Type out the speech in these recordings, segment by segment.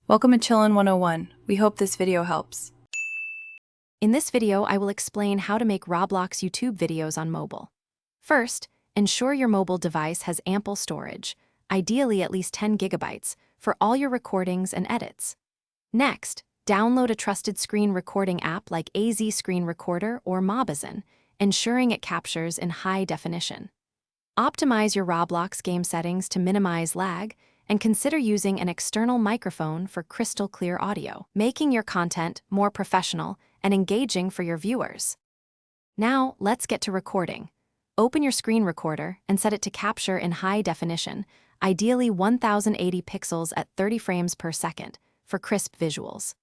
Welcome to Chillin' 101. We hope this video helps. In this video, I will explain how to make Roblox YouTube videos on mobile. First, ensure your mobile device has ample storage, ideally at least 10 gigabytes, for all your recordings and edits. Next, download a trusted screen recording app like AZ Screen Recorder or Mobizen, ensuring it captures in high definition. Optimize your Roblox game settings to minimize lag, and consider using an external microphone for crystal clear audio, making your content more professional and engaging for your viewers. Now, let's get to recording. Open your screen recorder and set it to capture in high definition, ideally 1080 pixels at 30 frames per second, for crisp visuals.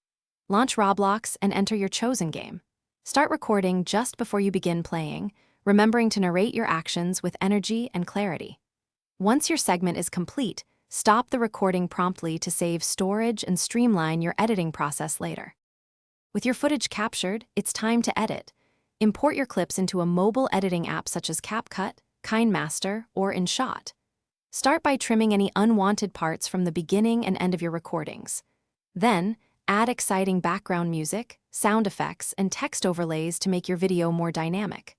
Launch Roblox and enter your chosen game. Start recording just before you begin playing, remembering to narrate your actions with energy and clarity. Once your segment is complete, stop the recording promptly to save storage and streamline your editing process later. With your footage captured, it's time to edit. Import your clips into a mobile editing app such as CapCut, KineMaster, or InShot. Start by trimming any unwanted parts from the beginning and end of your recordings. Then, add exciting background music, sound effects, and text overlays to make your video more dynamic.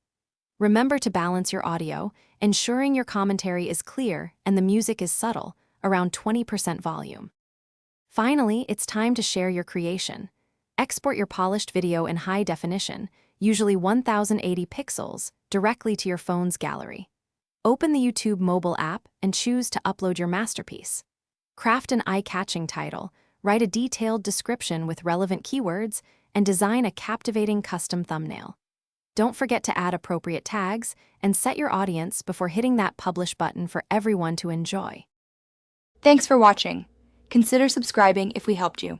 Remember to balance your audio, ensuring your commentary is clear and the music is subtle, around 20% volume. Finally, it's time to share your creation. Export your polished video in high definition, usually 1080 pixels, directly to your phone's gallery. Open the YouTube mobile app and choose to upload your masterpiece. Craft an eye-catching title, write a detailed description with relevant keywords, and design a captivating custom thumbnail. Don't forget to add appropriate tags and set your audience before hitting that publish button for everyone to enjoy. Thanks for watching. Consider subscribing if we helped you.